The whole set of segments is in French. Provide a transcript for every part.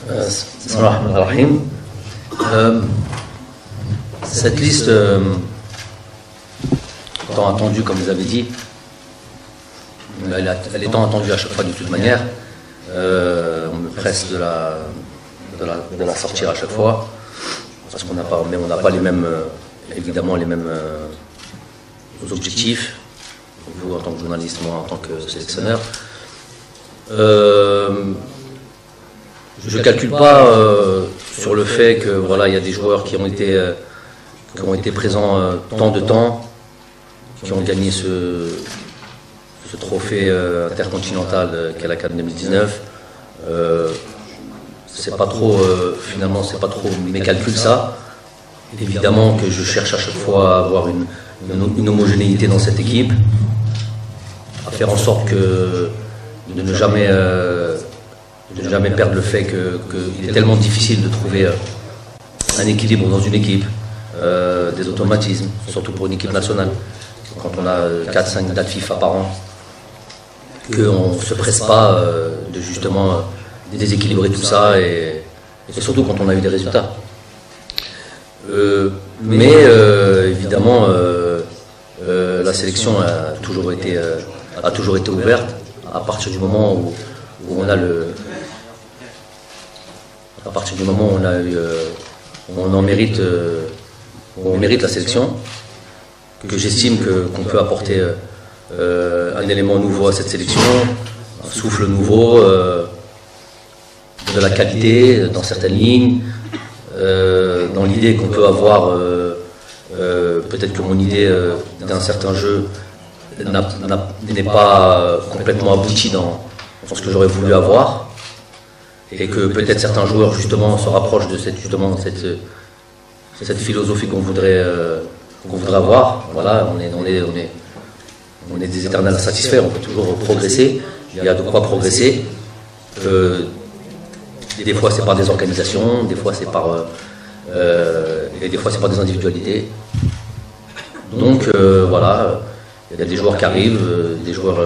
Bismillahirrahmanirrahim. Cette liste, tant attendue comme vous avez dit, elle est tant attendue à chaque fois de toute manière. On me presse de la sortir à chaque fois, parce qu'on n'a pas, mais on n'a pas les mêmes, évidemment les mêmes objectifs. Vous en tant que journaliste, moi en tant que sélectionneur. Je ne calcule pas sur le fait que voilà, il y a des joueurs qui ont été présents tant de temps, qui ont gagné ce trophée intercontinental qu'est la CAN 2019. C'est pas trop, finalement, c'est pas trop mes calculs ça. Évidemment que je cherche à chaque fois à avoir une homogénéité dans cette équipe, à faire en sorte de ne jamais perdre le fait qu'il est tellement difficile de trouver un équilibre dans une équipe, des automatismes, surtout pour une équipe nationale. Quand on a 4-5 dates FIFA par an, qu'on ne se presse pas de justement déséquilibrer tout ça, et surtout quand on a eu des résultats. Mais évidemment, la sélection a toujours été ouverte à partir du moment où on a à partir du moment où on mérite la sélection, que j'estime qu'on peut apporter un élément nouveau à cette sélection, un souffle nouveau, de la qualité dans certaines lignes, dans l'idée qu'on peut avoir, peut-être que mon idée d'un certain jeu n'est pas complètement aboutie dans ce que j'aurais voulu avoir, et que peut-être certains joueurs justement se rapprochent de cette philosophie qu'on voudrait avoir. Voilà, on est des éternels insatisfaits, on peut toujours progresser, il y a de quoi progresser. Des fois c'est par des organisations, des fois c'est par des individualités. Donc voilà, il y a des joueurs qui arrivent, des joueurs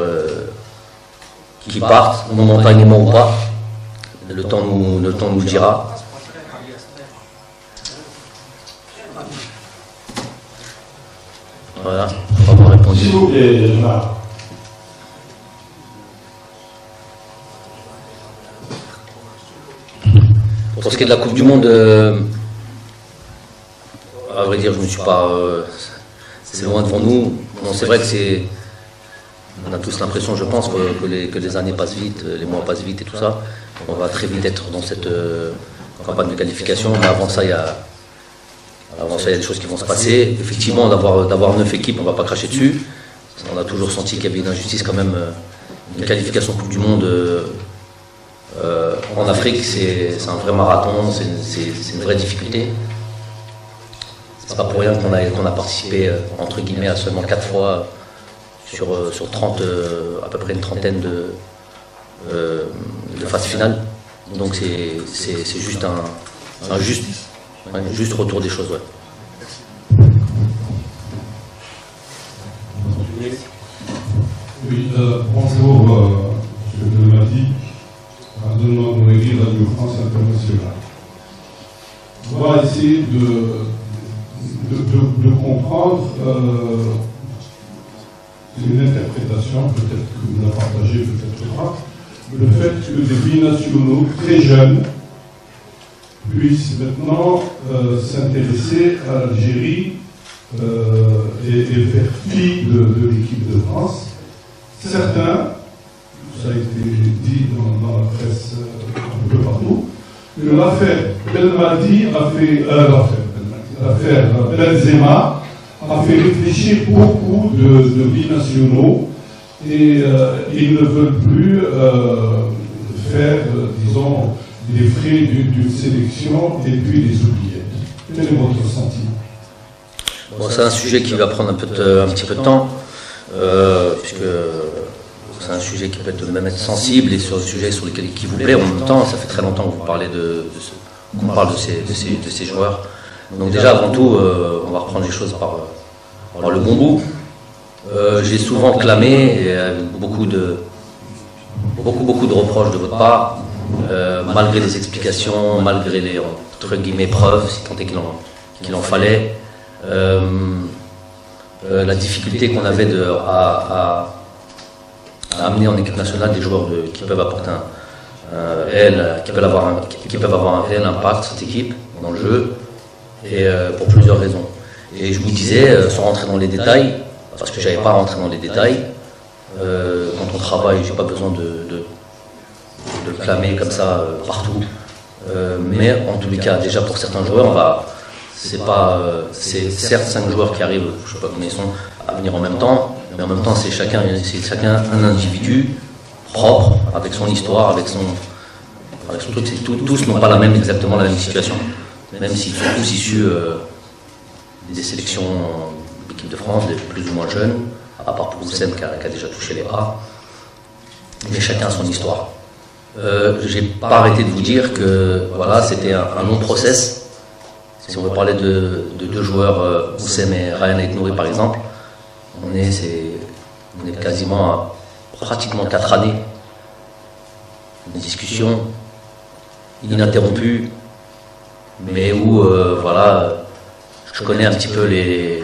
qui partent, momentanément ou pas. Le temps nous dira. Voilà, on va avoir répondu. Pour ce qui est de la Coupe du Monde, à vrai dire, je ne suis pas. C'est loin devant nous. Bon, c'est vrai que on a tous l'impression, je pense, que les années passent vite, les mois passent vite et tout ça. On va très vite être dans cette campagne de qualification. Mais avant ça, il y a des choses qui vont se passer. Effectivement, d'avoir 9 équipes, on ne va pas cracher dessus. On a toujours senti qu'il y avait une injustice quand même. Une qualification Coupe du Monde en Afrique, c'est un vrai marathon, c'est une vraie difficulté. C'est pas pour rien qu'on a participé entre guillemets à seulement 4 fois sur 30, à peu près une trentaine de phases finales. Donc c'est juste un juste retour des choses. Ouais. Oui, bonjour, M. Belmadi, de notre Radio France Internationale. On va essayer de comprendre une interprétation, peut-être que vous la partagez, peut-être pas, le fait que des binationaux très jeunes puissent maintenant s'intéresser à l'Algérie et faire fi de l'équipe de France. Certains, ça a été dit dans la presse un peu partout, que l'affaire Belmadi l'affaire Benzema a fait réfléchir beaucoup de binationaux et ils ne veulent plus faire, disons, les frais d'une sélection et puis les oubliettes. Quel est votre sentiment? Bon, c'est un sujet qui va prendre un petit peu de temps, puisque c'est un sujet qui peut être même être sensible, et sur le sujet sur lequel qui vous plaît en même temps. Ça fait très longtemps que vous parlez qu'on parle de ces joueurs. Donc déjà, avant tout, on va reprendre les choses par le bon bout. J'ai souvent clamé, et avec beaucoup de reproches de votre part, malgré les explications, malgré les entre guillemets preuves, si tant est qu'il en fallait, la difficulté qu'on avait à amener en équipe nationale des joueurs qui peuvent apporter qui peuvent avoir un réel impact cette équipe dans le jeu, et pour plusieurs raisons. Et je vous disais, sans rentrer dans les détails, parce que j'avais pas rentré dans les détails, quand on travaille, j'ai pas besoin de clamer comme ça partout. Mais en tous les cas, déjà pour certains joueurs, c'est certes 5 joueurs qui arrivent, je sais pas combien ils sont, à venir en même temps, mais en même temps c'est chacun un individu propre, avec son histoire, avec son truc. Tous n'ont pas exactement la même situation, même s'ils sont tous issus des sélections d'équipe de France, des plus ou moins jeunes, à part pour Oussem qui a déjà touché les A, mais chacun a son histoire. J'ai pas arrêté de vous dire que voilà, c'était un long process. Si on veut parler de 2 joueurs, Oussem et Ryan Aït-Nouri par exemple, on est quasiment à pratiquement 4 années de discussion ininterrompue, mais où voilà, je connais un petit peu les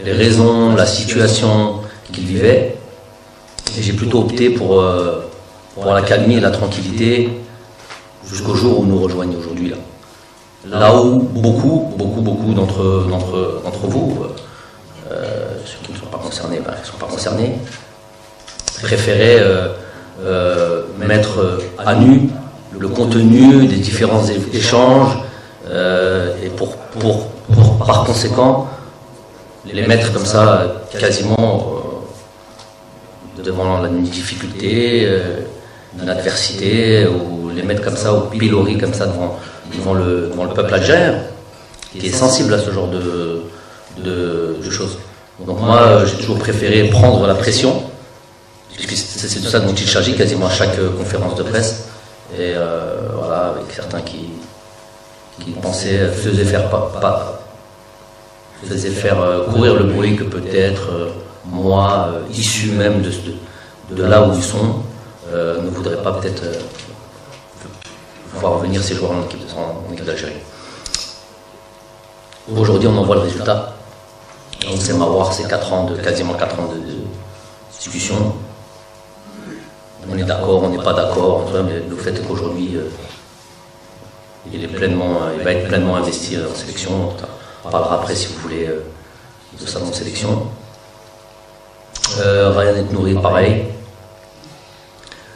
raisons, la situation qu'il vivait, et j'ai plutôt opté pour la calmie et la tranquillité jusqu'au jour où nous rejoignent aujourd'hui là où beaucoup d'entre vous, ceux qui ne sont pas concernés, ils ne sont pas concernés, préféraient mettre à nu le contenu des différents échanges, et par conséquent les mettre comme ça quasiment devant une difficulté, une adversité, ou les mettre comme ça au pilori comme ça devant le peuple algérien qui est sensible à ce genre de choses. Donc moi j'ai toujours préféré prendre la pression, puisque c'est de ça dont il s'agit quasiment à chaque conférence de presse, et voilà, avec certains qui faisaient faire courir le bruit que peut-être moi, issu même de là où ils sont, ne voudrais pas peut-être voir venir ces joueurs en équipe d'Algérie. Aujourd'hui, on en voit le résultat. Donc c'est Mawar, c'est quasiment 4 ans de discussion. On est d'accord, on n'est pas d'accord, mais le fait est qu'aujourd'hui, il va être pleinement investi en sélection. On parlera après, si vous voulez, de ça en sélection. Ryan Aït-Nouri, pareil.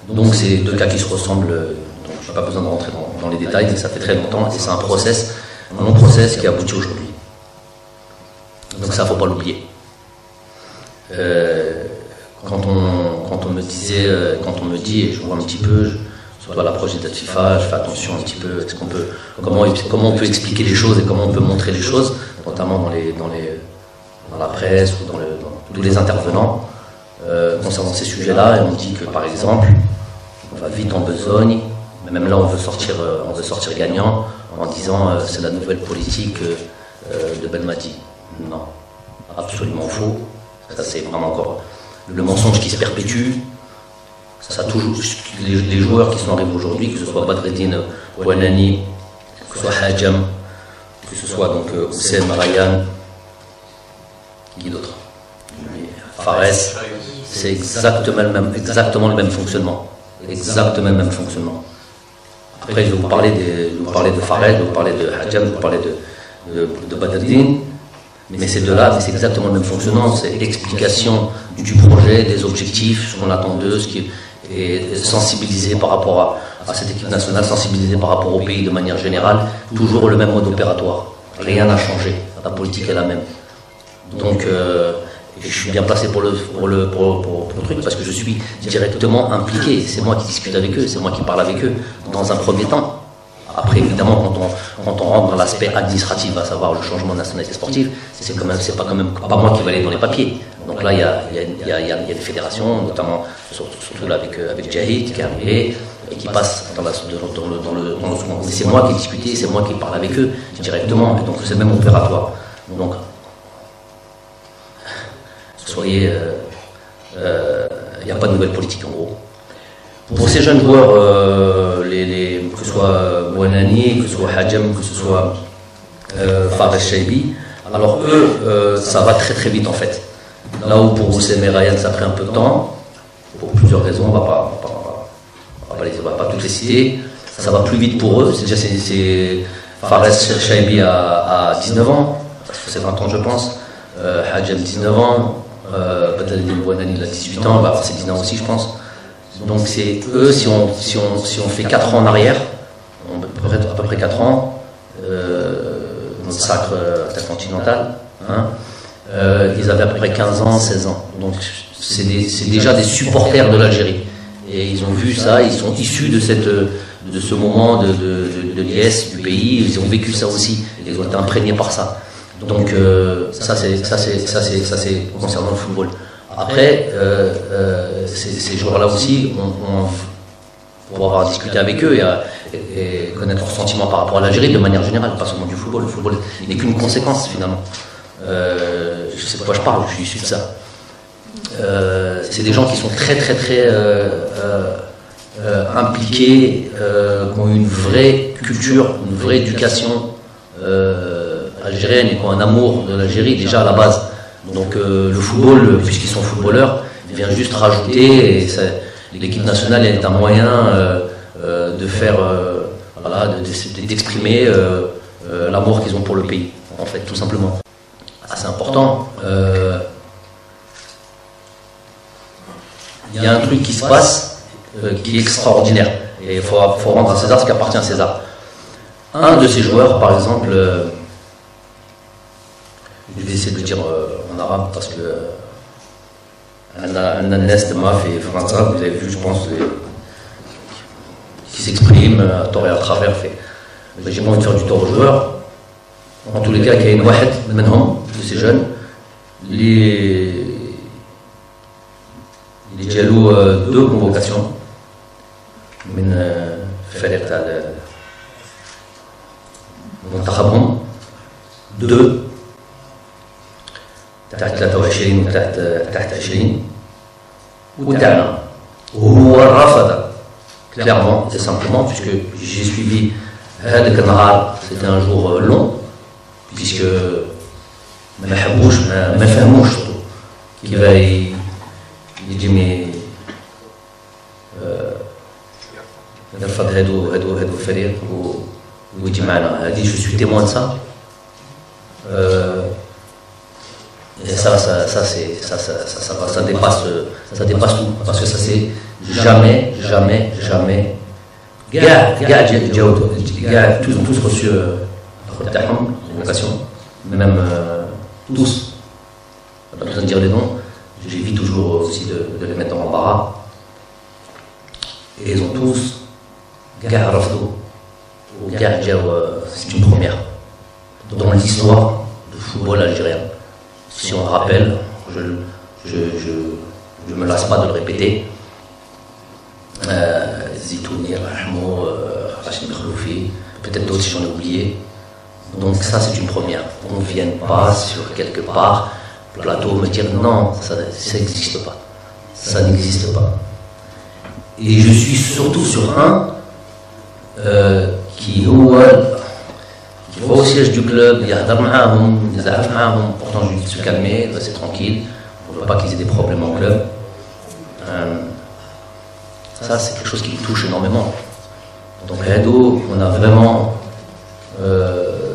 Donc c'est 2 cas qui se ressemblent, donc je n'ai pas besoin de rentrer dans les détails, mais ça fait très longtemps, et c'est un long process qui aboutit aujourd'hui. Donc ça, il ne faut pas l'oublier. Quand on me dit, et je vois un petit peu, surtout à l'approche des dates FIFA, je fais attention un petit peu, comment on peut expliquer les choses et comment on peut montrer les choses, notamment dans la presse ou dans tous les intervenants, concernant ces sujets-là, et on dit que par exemple, on va vite en besogne, même là on veut sortir gagnant, en disant c'est la nouvelle politique de Belmadi. Non, absolument faux. Ça c'est vraiment encore le mensonge qui se perpétue. Ça toujours, les joueurs qui sont arrivés aujourd'hui, que ce soit Badreddine Ouanani, que ce soit Hajam, que ce soit donc Oussem, Ryan, qui d'autre, Fares, c'est exactement le même fonctionnement. Exactement le même fonctionnement. Après, je vais vous parler de Fares, je vais vous parler de Hajam, je vais vous parler de Badreddine. Mais ces deux-là, c'est exactement le même fonctionnement, c'est l'explication du projet, des objectifs, ce qu'on attend d'eux, et sensibiliser par rapport à cette équipe nationale, sensibiliser par rapport au pays de manière générale, toujours le même mode opératoire. Rien n'a changé, la politique est la même. Donc, je suis bien placé pour le truc, parce que je suis directement impliqué, c'est moi qui discute avec eux, c'est moi qui parle avec eux, dans un premier temps. Après, évidemment, quand on rentre dans l'aspect administratif, à savoir le changement de nationalité sportive, c'est pas moi qui vais aller dans les papiers. Donc là, il y a des fédérations, notamment surtout là avec Jahid qui est arrivé et qui passe dans le second. Mais c'est moi qui ai discuté, c'est moi qui parle avec eux directement, et donc c'est même opératoire. Donc, soyez, il n'y a pas de nouvelle politique en gros. Pour ces jeunes joueurs, que ce soit Bouanani, que ce soit Hadjem, que ce soit Fares Chaibi, alors eux, ça va très très vite en fait. Là où pour Oussem et Ryan ça a pris un peu de temps, pour plusieurs raisons, on va pas toutes les citer, ça va plus vite pour eux. C'est Fares Chaibi à 19 ans, c'est 20 ans je pense, Hadjem 19 ans, Badreddine Bouanani il a 18 ans, bah, c'est 19 ans aussi je pense. Donc c'est eux, si on fait 4 ans en arrière, à peu près 4 ans, notre sacre intercontinental, hein, ils avaient à peu près 15 ans, 16 ans. Donc c'est déjà des supporters de l'Algérie. Et ils ont vu ça, ils sont issus de ce moment de liesse du pays, ils ont vécu ça aussi, ils ont été imprégnés par ça. Donc ça c'est concernant le football. Après, ces joueurs-là aussi, pour avoir discuté avec eux et connaître leurs sentiments par rapport à l'Algérie de manière générale, pas seulement du football. Le football n'est qu'une conséquence finalement. Je sais de quoi je parle, je suis issu de ça. C'est des gens qui sont très très très impliqués, qui ont une vraie culture, une vraie éducation algérienne et qui ont un amour de l'Algérie déjà à la base. Donc le football, puisqu'ils sont footballeurs, vient juste rajouter, et l'équipe nationale est un moyen de faire, voilà, d'exprimer l'amour qu'ils ont pour le pays, en fait, tout simplement. C'est important. Il y a un truc qui se passe qui est extraordinaire, et il faut rendre à César ce qui appartient à César. Un de ces joueurs, par exemple, je vais essayer de le dire en arabe parce que Nest Maf et Franza, vous avez vu, je pense, qui s'exprime à tort et à travers. J'ai pas envie de faire du tort aux joueurs. En tous les cas, il y a une wahed منهم de ces jeunes. Les جالو deux convocations من فريق تاع منتخبهم deux تحت 23 وتحت 20 وتاعنا وهو رفض clairement et simplement puisque j'ai suivi هذاك النهار c'était un jour long puisque ما حبوش ما فهموش كيف يجي يرفض هادو الفريق ويجي معنا. هذه je suis témoin de ça. Et ça dépasse tout, parce que ça c'est jamais, tous ont tous reçu la convocation, même tous, pas besoin de dire les noms, j'évite toujours aussi de les mettre en embarras, et ils ont tous c'est une première dans l'histoire du football algérien. Si on rappelle, je me lasse pas de le répéter, Zitouni, Rahmo, Rachid Khloufi, peut-être d'autres si j'en ai oublié. Donc ça c'est une première. On ne vienne pas sur quelque part, plateau, me dire non, ça n'existe pas. Ça n'existe pas. Et je suis surtout sur un qui va au siège du club, il y a pourtant je lui dis de se calmer, de rester tranquille, on ne veut pas qu'ils aient des problèmes au club. Ça c'est quelque chose qui me touche énormément. Donc Hado, on a vraiment,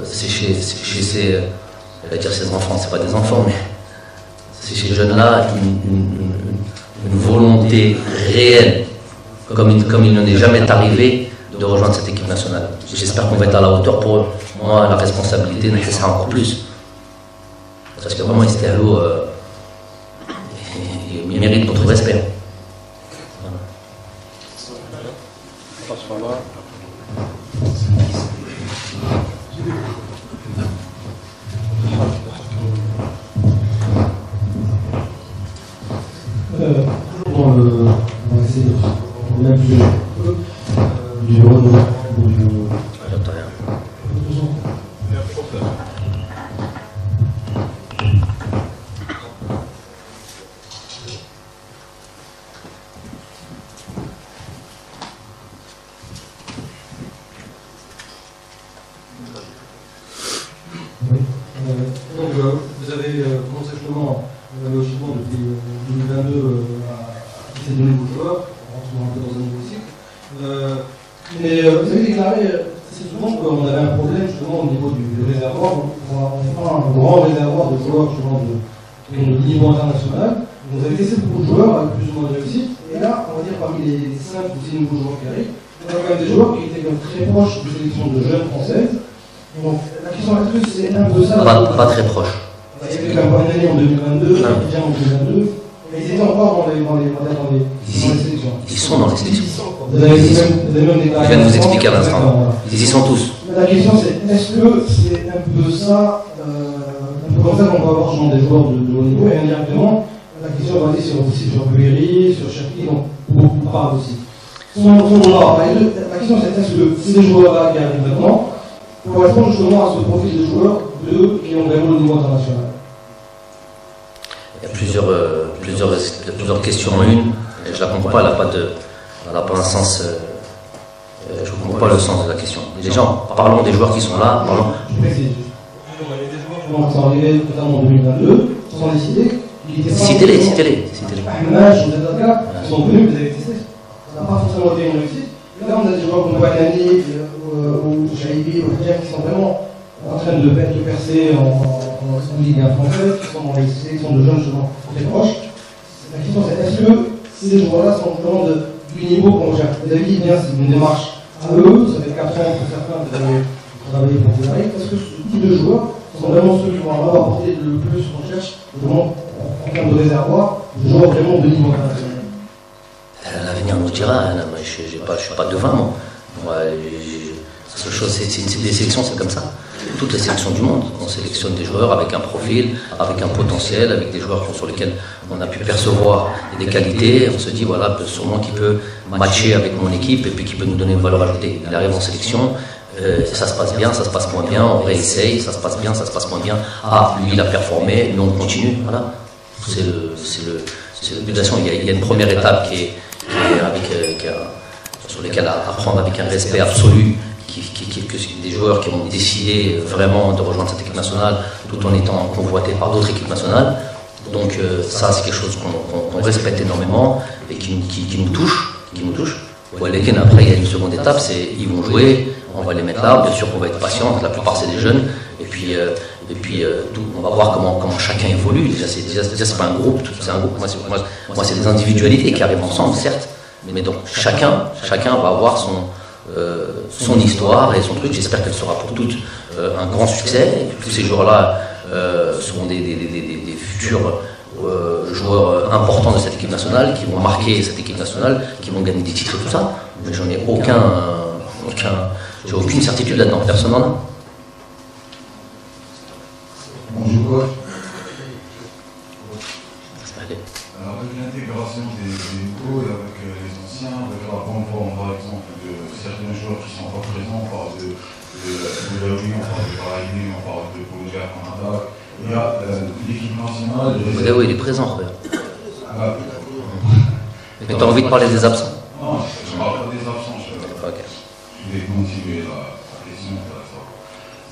c'est chez ses enfants, c'est pas des enfants, mais c'est chez ces jeunes-là une volonté réelle, comme il n'en est jamais arrivé, de rejoindre cette équipe nationale. J'espère qu'on va être à la hauteur pour eux. Moi, la responsabilité, je serai encore plus. Parce que vraiment, Istéalo, il mérite notre respect. On va essayer de du Renault. Mais vous avez déclaré assez souvent qu'on avait un problème justement au niveau du réservoir. On prend un grand réservoir de joueurs justement de niveau international. Vous avez testé beaucoup de joueurs avec plus ou moins de réussite. Et là, on va dire parmi les 5 ou 6 nouveaux joueurs qui arrivent, on a quand même des joueurs qui étaient comme très proches de sélections de jeunes françaises. Donc la question est-ce que c'est un peu ça? Pas très proche. Il y avait quand même une année en 2022, bien en 2022. Mais ils étaient encore dans les sélections. Ils sont dans les sélections. Vous avez même Je viens de vous expliquer à l'instant. Ils y sont tous. La question c'est, est-ce que c'est un peu ça, un peu comme ça qu'on va avoir genre, des joueurs de haut niveau, et indirectement, la question va aller aussi sur Bueri, sur Cherki, donc beaucoup parlent aussi. La question c'est, est-ce que ces joueurs-là qui arrivent maintenant correspondent justement à ce profil de joueurs qui ont vraiment le niveau international? Il y a plusieurs questions en une. Et je la comprends pas, elle n'a pas un sens. Je ne comprends pas le sens de la question. Les gens, parlons des joueurs qui sont là. Parlons. Je précise. Il y a des joueurs qui sont arrivés notamment en 2022, qui sont décidés. Citez-les. Ahmed, Zedaka, qui sont venus, vous avez testé. Ça n'a pas forcément été une réussite. Là, on a des joueurs comme Wanani ou Chaibi ou Pierre qui sont vraiment en train de percer en Ligue 1 française, qui sont dans les sélections de jeunes souvent très proches. La question c'est, est-ce que ces joueurs-là sont vraiment du niveau qu'on cherche? Vous avez dit bien, c'est une démarche à eux, ça fait 4 ans pour certains que vous avez travaillé pour vous arriver. Est-ce que ce type de joueurs sont vraiment ceux qui vont avoir apporté le plus qu'on cherche, vraiment en termes de réservoir, de joueurs vraiment de niveau international? L'avenir nous dira, je ne suis pas devin, moi. La seule chose, c'est des sélections, c'est comme ça. Toutes les sélections du monde, on sélectionne des joueurs avec un profil, avec un potentiel, avec des joueurs sur lesquels on a pu percevoir des qualités. On se dit, voilà, sûrement qui peut matcher avec mon équipe et puis qui peut nous donner une valeur ajoutée. Il arrive en sélection, ça se passe bien, ça se passe moins bien, on réessaye, ça se passe bien, ça se passe moins bien. Ah, lui, il a performé, nous, on continue. Voilà. C'est le but de l'action. Il y a une première étape sur laquelle apprendre avec un respect absolu. Des joueurs qui ont décidé vraiment de rejoindre cette équipe nationale tout en étant convoités par d'autres équipes nationales. Donc ça, c'est quelque chose qu'on respecte énormément et qui nous touche. Après, il y a une seconde étape, c'est ils vont jouer, on va les mettre là, bien sûr qu'on va être patient, la plupart c'est des jeunes, et puis on va voir comment chacun évolue. Déjà c'est pas un groupe, moi c'est des individualités qui arrivent ensemble, certes, mais donc chacun va avoir son histoire et son truc. J'espère qu'elle sera pour toutes un grand succès. Et tous ces joueurs-là seront des futurs joueurs importants de cette équipe nationale, qui vont marquer cette équipe nationale, qui vont gagner des titres et tout ça. Mais j'en ai j'ai aucune certitude là-dedans. Personne n'en a. Bonjour. Allez. Alors, avec l'intégration des nouveaux et avec les anciens, avec la renvoi par exemple de certains joueurs qui ne sont pas présents, on parle de Boulaoui, on parle de Brahimi, on parle de Boulaoui Canada. Il y a l'équipe nationale. Boulaoui, il est présent, frère. Mais tu as envie de parler des absents? Non, je ne parle pas des absents. Je vais continuer la question.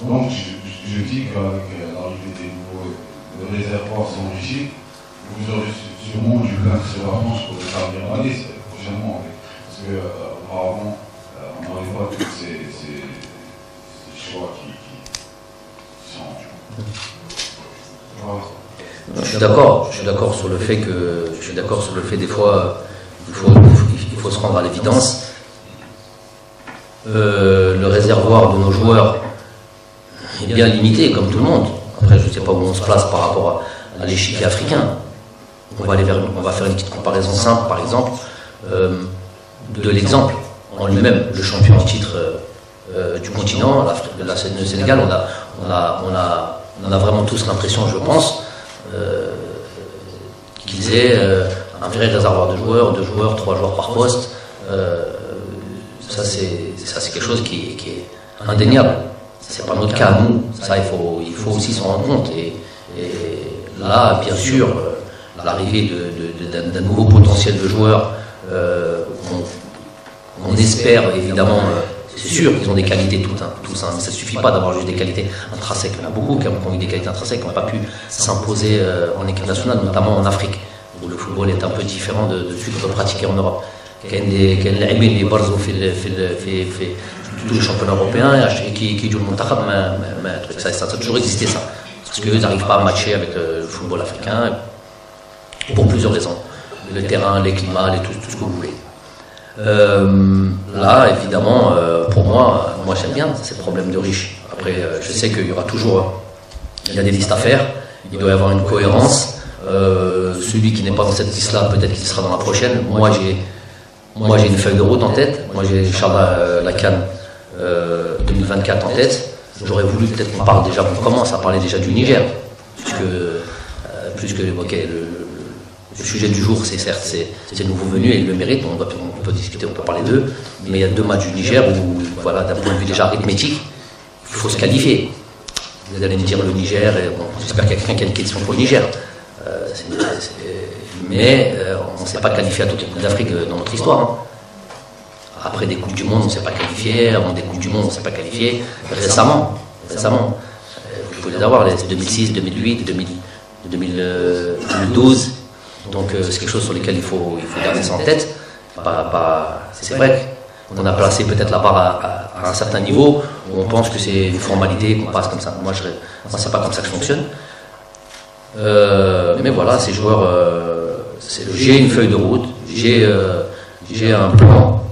Donc, je dis qu'avec l'arrivée des nouveaux, le réservoir s'enrichit. Vous aurez sûrement du plan sur la manche pour établir la liste prochainement. Parce qu'auparavant, on n'avait pas tous ces choix qui sont. Voilà. Je suis d'accord sur le fait des fois il faut se rendre à l'évidence. Le réservoir de nos joueurs est bien limité comme tout le monde. Après, je ne sais pas où on se place par rapport à l'échiquier africain. On va faire une petite comparaison simple, par exemple, de l'exemple en lui-même. Le champion en titre du continent, le Sénégal, on a vraiment tous l'impression, je pense, qu'ils aient un vrai réservoir de joueurs, 2 joueurs, 3 joueurs par poste. Ça c'est quelque chose qui est indéniable. C'est pas notre cas à nous. Ça, il faut aussi s'en rendre compte. Et là, bien sûr, l'arrivée d'un nouveau potentiel de joueurs, on espère évidemment, c'est sûr qu'ils ont des qualités tous, mais ça ne suffit pas d'avoir juste des qualités intrinsèques. Il y en a beaucoup qui ont eu des qualités intrinsèques, qui n'ont pas pu s'imposer en équipe nationale, notamment en Afrique, où le football est un peu différent de celui qu'on peut pratiquer en Europe. كاين لاعبين اللي يبرزوا في tous les championnats européens et qui jouent le Montakhab, ça a toujours existé ça. Parce qu'ils n'arrivent pas à matcher avec le football africain pour plusieurs raisons. Le terrain, les climats, tout ce que vous voulez. Là, évidemment, pour moi j'aime bien ces problèmes de riches. Après, je sais qu'il y aura toujours, il y a des listes à faire, il doit y avoir une cohérence. Celui qui n'est pas dans cette liste-là, peut-être qu'il sera dans la prochaine. Moi j'ai une feuille de route en tête. Moi j'ai la CAN 2024 en tête. J'aurais voulu peut-être qu'on parle déjà, qu'on commence à parler déjà du Niger, puisque le sujet du jour, c'est certes c'est nouveau venu et ils le méritent. On peut discuter, on peut parler d'eux, mais il y a 2 matchs du Niger où, voilà, d'un point de vue déjà arithmétique, il faut se qualifier. Vous allez me dire le Niger, et bon, j'espère qu'il y a quelqu'un qui a une question pour le Niger. Mais on ne s'est pas qualifié à toutes les Coupes d'Afrique dans notre histoire. Hein. Après des Coupes du Monde, on ne s'est pas qualifié. Avant des Coupes du Monde, on ne s'est pas qualifié. Récemment. Vous pouvez les avoir, les 2006, 2008, 2012. Donc c'est quelque chose sur lequel il faut garder ça en tête. C'est vrai qu'on a placé peut-être la barre à un certain niveau où on pense que c'est une formalité qu'on passe comme ça. Moi, c'est pas comme ça que je fonctionne. Mais voilà, ces joueurs, j'ai une feuille de route, j'ai un plan,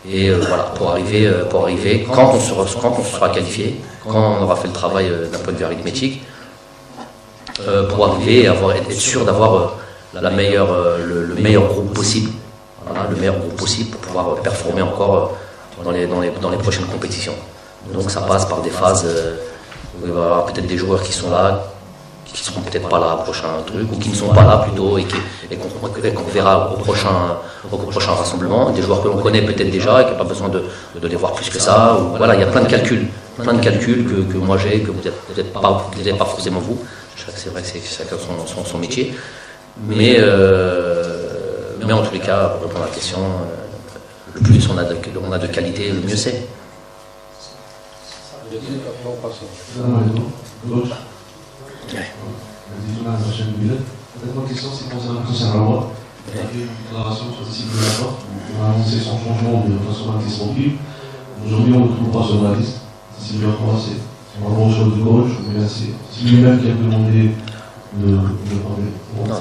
et voilà, pour arriver quand on sera qualifié, quand on aura fait le travail d'un point de vue arithmétique, pour arriver à être sûr d'avoir le meilleur groupe possible, voilà, le meilleur groupe possible pour pouvoir performer encore dans les prochaines compétitions. Donc ça passe par des phases où il va y avoir peut-être des joueurs qui sont là, qui seront peut-être pas là au prochain truc, ou qui ne sont pas là plutôt, et qu'on verra au prochain rassemblement, des joueurs que l'on connaît peut-être déjà et qui n'a pas besoin de les voir plus que ça. Ou, voilà, il y a plein de calculs que moi j'ai, que vous n'avez pas forcément vous. C'est vrai que c'est chacun son métier, mais en tous les cas, pour répondre à la question, le plus on a de qualité, le mieux c'est. Ma question, c'est concernant la loi. Il y a une déclaration sur le site de l'accord. On a annoncé son changement de personnalité sportive. Aujourd'hui, on ne le trouve pas sur la liste. C'est bien quoi? C'est vraiment sur le coach, mais c'est lui-même qui a demandé de parler. Non,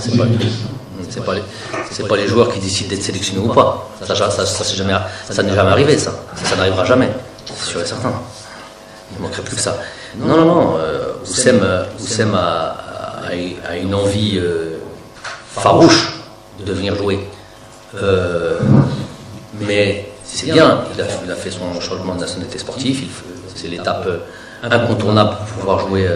c'est pas les joueurs qui décident d'être sélectionnés ou pas. Ça n'est jamais arrivé, ça n'arrivera jamais. C'est sûr et certain. Il ne manquerait plus que ça. Non. Oussem a une envie farouche de venir jouer. Mais c'est bien, il a fait son changement de nationalité sportive. C'est l'étape incontournable pour pouvoir jouer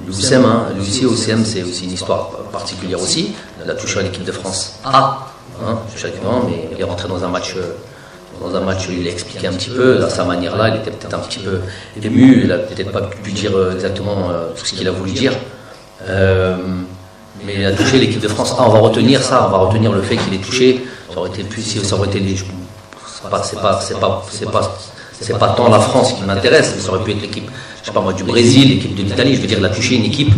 l'Oussem. L'Oussem, c'est aussi une histoire particulière aussi. Il a touché à l'équipe de France A, mais il est rentré dans un match où il a expliqué un petit peu, à sa manière-là, il était peut-être un petit peu ému, il n'a peut-être pas pu dire exactement tout ce qu'il a voulu dire. Mais il a touché l'équipe de France. On va retenir ça, on va retenir le fait qu'il ait touché. Ça aurait été plus, si ça aurait été c'est pas tant la France qui m'intéresse, mais ça aurait pu être l'équipe, je sais pas moi, du Brésil, l'équipe de l'Italie. Je veux dire, il a touché une équipe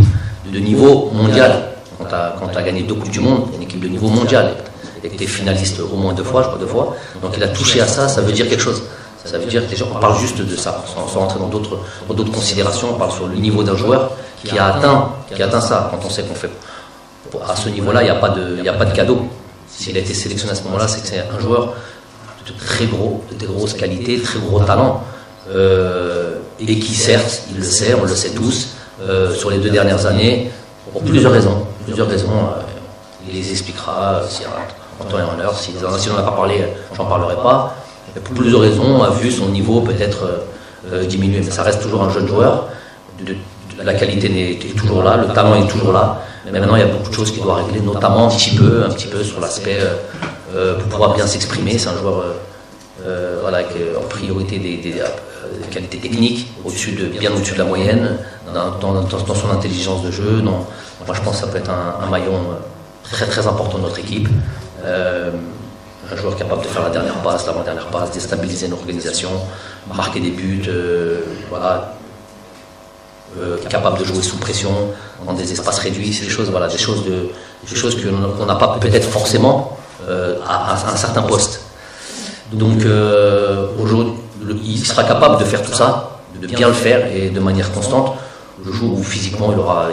de niveau mondial. Quand tu as gagné 2 Coupes du Monde, une équipe de niveau mondial. Il a été finaliste au moins 2 fois. Donc il a touché à ça, ça veut dire quelque chose. Ça veut dire que déjà, on parle juste de ça, sans rentrer dans d'autres considérations. On parle sur le niveau d'un joueur qui a atteint ça. Quand on sait qu'on fait à ce niveau-là, il n'y a pas de cadeau. S'il a été sélectionné à ce moment-là, c'est que c'est un joueur de grosse qualité, très gros talent, et qui certes, il le sait, on le sait tous, sur les 2 dernières années, pour plusieurs raisons. Il les expliquera en temps et en heure. Si on n'en a pas parlé, j'en parlerai pas. Et pour plusieurs raisons, a vu son niveau peut-être diminuer. Mais ça reste toujours un jeune joueur. La qualité est toujours là, le talent est toujours là. Mais maintenant, il y a beaucoup de choses qu'il doit régler, notamment un petit peu sur l'aspect pour pouvoir bien s'exprimer. C'est un joueur en priorité des qualités techniques, bien au-dessus de la moyenne, dans son intelligence de jeu. Moi, je pense que ça peut être un maillon très très important de notre équipe. Un joueur capable de faire la dernière passe, l'avant-dernière passe, déstabiliser une organisation, marquer des buts, capable de jouer sous pression, dans des espaces réduits. C'est des choses qu'on n'a pas peut-être forcément à un certain poste. Donc aujourd'hui, il sera capable de faire tout ça, de bien le faire et de manière constante. Le jour où physiquement il aura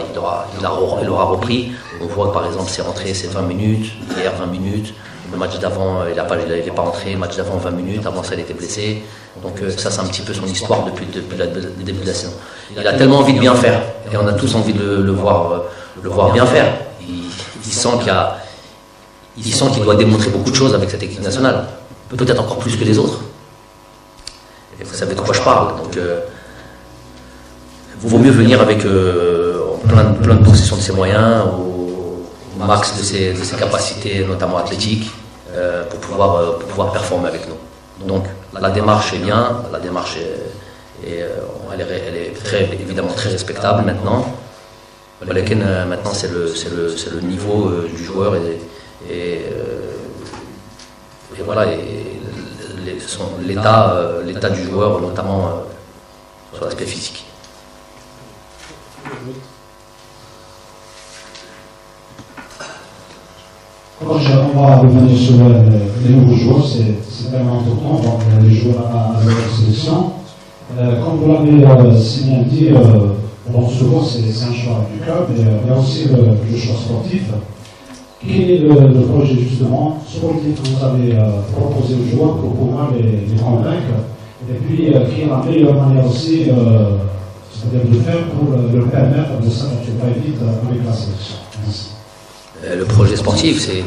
repris, on voit que par exemple c'est rentré, c'est 20 minutes, hier 20 minutes, le match d'avant il n'est pas rentré, le match d'avant 20 minutes, avant ça il était blessé. Donc ça c'est un petit peu son histoire depuis le début de la saison. Il a tellement envie de bien faire et on a tous envie de le voir bien faire. Il sent qu'il doit démontrer beaucoup de choses avec cette équipe nationale, peut-être encore plus que les autres. Et vous savez de quoi je parle. Donc il vaut mieux venir avec plein de possession de ses moyens, au max de ses capacités, notamment athlétiques, pour pouvoir performer avec nous. Donc la démarche est bien, la démarche elle est évidemment très respectable maintenant. Maintenant c'est le niveau du joueur et voilà, l'état du joueur, notamment sur l'aspect physique. Quand on va revenir sur les nouveaux joueurs, c'est vraiment important, donc les joueurs à la sélection. Comme vous l'avez si bien dit, souvent c'est un choix du club, mais il y a aussi le choix sportif. Quel est le projet justement sportif que vous avez proposé aux joueurs pour pouvoir les convaincre? Et puis, quelle est la meilleure manière aussi c'est-à-dire de faire pour leur permettre de s'adapter très vite avec la sélection? Merci. Le projet sportif, c'est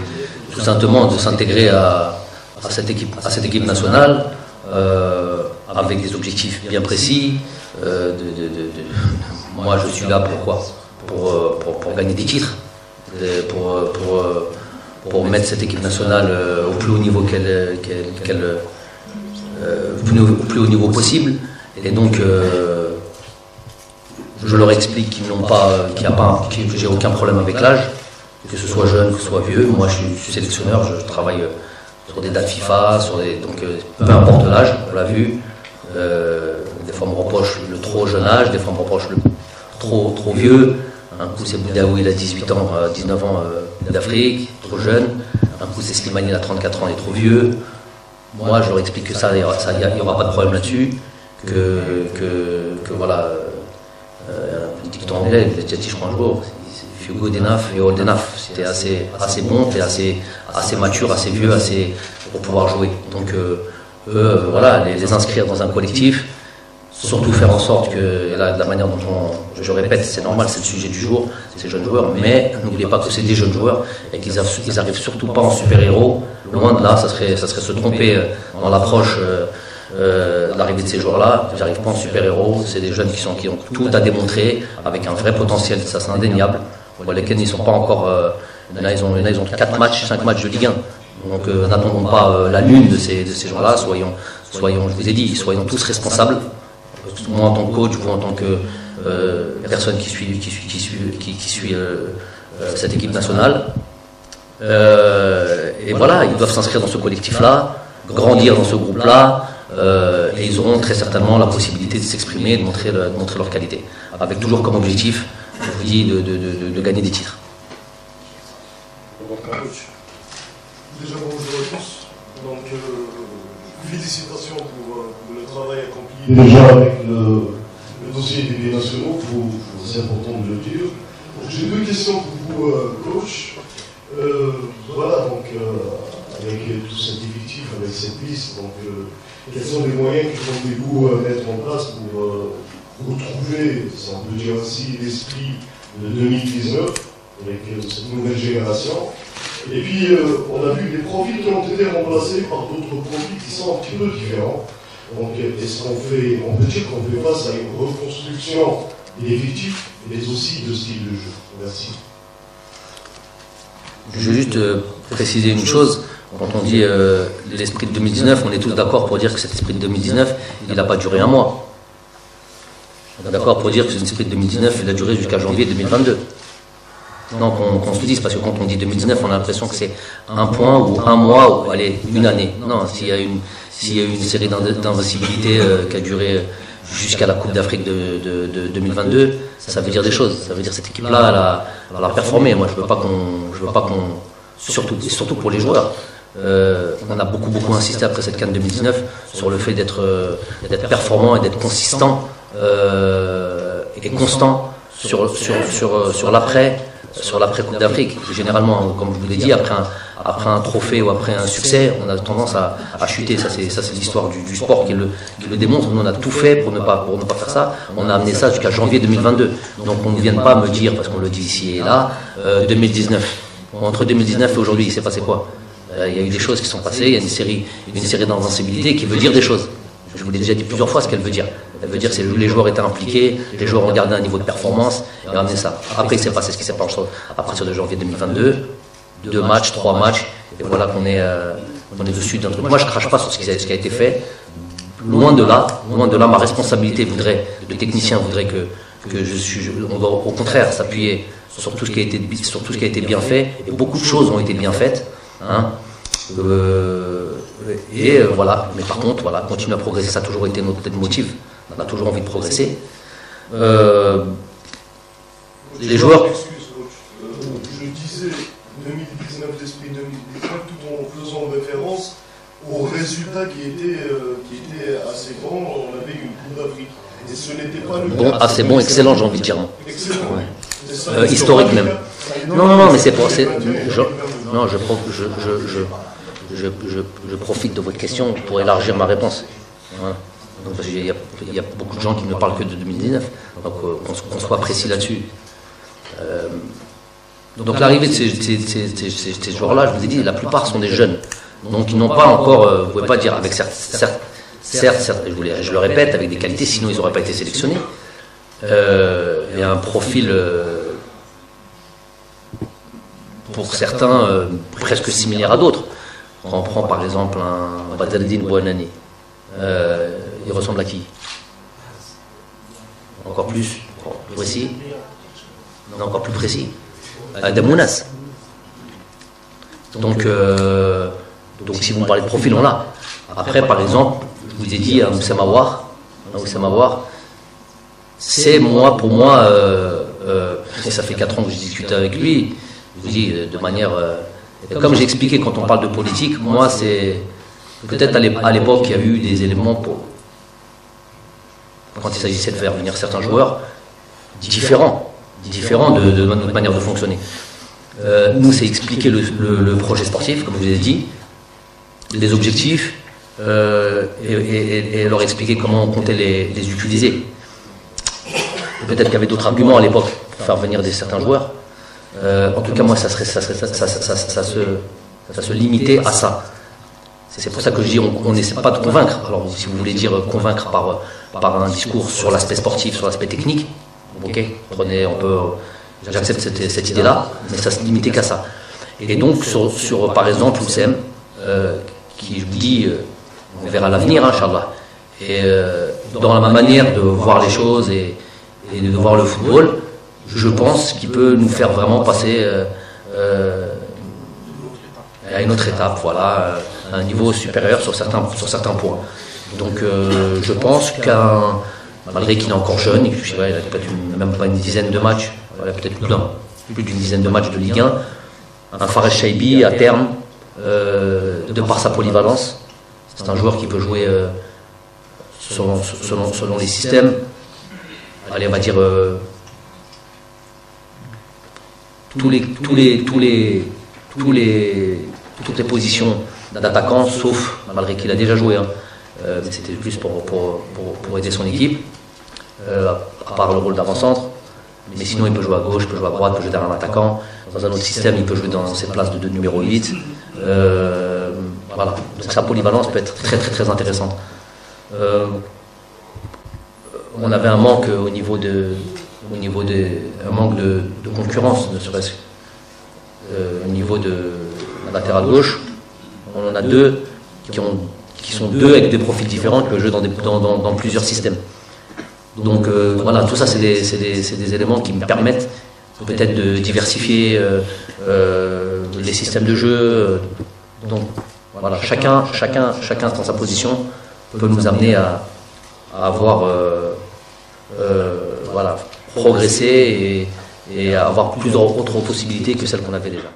tout simplement de s'intégrer à cette équipe nationale avec des objectifs bien précis. Moi, je suis là pour gagner des titres, pour mettre cette équipe nationale au plus haut niveau plus haut niveau possible. Et donc, je leur explique que j'ai aucun problème avec l'âge, que ce soit jeune, que ce soit vieux. Moi, je suis sélectionneur, je travaille sur des dates FIFA, donc peu importe l'âge, on l'a vu. Des fois, on me reproche le trop jeune âge, des fois, on me reproche le trop vieux. Un coup, c'est Boudaoui, il a 18 ans, 19 ans d'Afrique, trop jeune. Un coup, c'est Slimani, il a 34 ans, il est trop vieux. Moi, je leur explique que ça, il n'y aura pas de problème là-dessus. Que voilà, un dicton anglais, je l'ai déjà dit, je crois, un jour. If you're good enough, you're old enough. C'était assez bon, t'es assez mature, assez vieux, pour pouvoir jouer. Donc, voilà, les inscrire dans un collectif, surtout faire en sorte que, la manière dont je répète, c'est normal, c'est le sujet du jour, ces jeunes joueurs, mais n'oubliez pas que c'est des jeunes joueurs et qu'ils arrivent surtout pas en super-héros. Loin de là, ça serait se tromper dans l'approche de l'arrivée de ces joueurs-là. Ils n'arrivent pas en super-héros, c'est des jeunes qui ont tout à démontrer, avec un vrai potentiel, ça c'est indéniable. Pour lesquels ils ne sont pas encore. Ils ont 4 matchs, 5 matchs de Ligue 1. Donc n'attendons pas la lune de ces gens-là, soyons, je vous ai dit, soyons tous responsables. Moi en tant que coach, vous en tant que personne qui suit cette équipe nationale. Et voilà, ils doivent s'inscrire dans ce collectif-là, grandir dans ce groupe-là, et ils auront très certainement la possibilité de s'exprimer, de montrer leur qualité, avec toujours comme objectif, je vous dis, de gagner des titres. Déjà bonjour à tous. Donc félicitations pour le travail accompli déjà avec le dossier des binationaux, c'est important de le dire. J'ai deux questions pour vous, coach. Voilà, donc avec tout cet effectif, avec cette liste, donc quels sont les moyens que comptez-vous mettre en place pour retrouver, si on peut dire ainsi, l'esprit de 2019 avec cette nouvelle génération? Et puis, on a vu des profils qui ont été remplacés par d'autres profils qui sont un petit peu différents. Donc, est-ce qu'on peut dire qu'on fait face à une reconstruction des effectifs, mais aussi de style de jeu? Merci. Je veux juste préciser une chose. Quand on dit l'esprit de 2019, on est tous d'accord pour dire que cet esprit de 2019, il n'a pas duré un mois. On est d'accord pour dire que cet esprit de 2019, il a duré jusqu'à janvier 2022. Non, qu'on se le dise, parce que quand on dit 2019, on a l'impression que c'est un point ou un mois ou allez, une année. Non, s'il y a une série d'invincibilité qui a duré jusqu'à la Coupe d'Afrique de 2022, ça veut dire des choses. Ça veut dire que cette équipe-là, elle a performé. Moi, je veux pas surtout pour les joueurs. On a beaucoup insisté après cette CAN 2019 sur le fait d'être performant et d'être consistant et constant sur l'après Coupe d'Afrique. Généralement, comme je vous l'ai dit, après un trophée ou après un succès, on a tendance à chuter. Ça c'est l'histoire du sport qui le démontre. Nous on a tout fait pour ne pas faire ça. On a amené ça jusqu'à janvier 2022. Donc on ne vient pas me dire, parce qu'on le dit ici et là, 2019. Entre 2019 et aujourd'hui, il s'est passé quoi? Il y a eu des choses qui sont passées. Il y a une série d'invincibilité qui veut dire des choses. Je vous l'ai déjà dit plusieurs fois ce qu'elle veut dire. Elle veut dire que les joueurs étaient impliqués, les joueurs ont gardé un niveau de performance et ont amené ça. Après, il s'est passé ce qui s'est passé à partir de janvier 2022. 2 matchs, 3 matchs, et voilà qu'on est dessus d'un truc. Moi, je ne crache pas sur ce qui a été fait. Loin de là, ma responsabilité le technicien voudrait on doit au contraire s'appuyer sur tout ce qui a été bien fait, et beaucoup de choses ont été bien faites. Hein. Voilà, mais par contre, voilà, continuer à progresser, ça a toujours été notre motif. On a toujours envie de progresser. Les joueurs. Je disais 2019, l'esprit 2019, tout en faisant référence aux résultats qui étaient assez grands. On avait une Coupe d'Afrique. Et ce n'était pas le bon, assez bon, excellent, j'ai envie de dire. Excellent. Ouais. Historique même. Non, mais c'est pour. Je profite de votre question pour élargir ma réponse. Voilà. Donc, parce qu'il y a beaucoup de gens qui ne parlent que de 2019. Donc qu'on soit précis là-dessus. Donc l'arrivée de ces joueurs-là, je vous ai dit, la plupart sont des jeunes. Donc ils n'ont pas encore, vous ne pouvez pas dire avec certes, je le répète, avec des qualités, sinon ils n'auraient pas été sélectionnés. Il y a un profil, pour certains, presque similaire à d'autres. Quand on prend par exemple un Badreddine Bouanani, il ressemble à qui? Encore plus précis? Non, encore plus précis. Adam Mounas. Donc si vous me parlez de profil, on l'a. Après, par exemple, je vous ai dit à Oussama War, c'est pour moi, ça fait 4 ans que j'ai discuté avec lui, je vous dis de manière. Comme j'ai expliqué quand on parle de politique, moi c'est. Peut-être à l'époque, il y a eu des éléments quand il s'agissait de faire venir certains joueurs différents de notre manière de fonctionner. Nous, c'est expliquer le projet sportif, comme je vous ai dit, les objectifs, et leur expliquer comment on comptait les utiliser. Peut-être qu'il y avait d'autres arguments à l'époque pour faire venir certains joueurs. En tout cas, moi, ça se limitait à ça. C'est pour ça que je dis, on n'essaie pas de convaincre. Alors, si vous voulez dire convaincre par un discours sur l'aspect sportif, sur l'aspect technique, ok, j'accepte cette idée-là, mais ça se limitait qu'à ça. Et donc, sur par exemple, Oussem, qui, je vous dis, on verra l'avenir, Inch'Allah. Et dans ma manière de voir les choses et de voir le football, je pense qu'il peut nous faire vraiment passer à une autre étape, voilà, à un niveau supérieur sur certains points. Donc je pense malgré qu'il est encore jeune, il a peut-être même pas une dizaine de matchs, voilà, peut-être plus d'une dizaine de matchs de Ligue 1, un Fares Chaibi à terme, de par sa polyvalence, c'est un joueur qui peut jouer selon les systèmes, allez, on va dire toutes les positions d'attaquant, sauf, malgré qu'il a déjà joué, mais c'était plus pour aider son équipe, à part le rôle d'avant-centre. Mais sinon, il peut jouer à gauche, il peut jouer à droite, il peut jouer derrière un attaquant. Dans un autre système, il peut jouer dans ses places de numéro 8. Voilà. Donc sa polyvalence peut être très très très intéressante. On avait un manque au niveau de concurrence, ne serait-ce au niveau de la latéral gauche. On en a deux qui sont deux avec des profils différents qui peuvent jouer dans plusieurs systèmes. Donc voilà, tout ça c'est des éléments qui me permettent peut-être de diversifier les systèmes de jeu. Donc voilà, chacun dans sa position peut nous amener à avoir progressé et à avoir plus d'autres possibilités que celles qu'on avait déjà.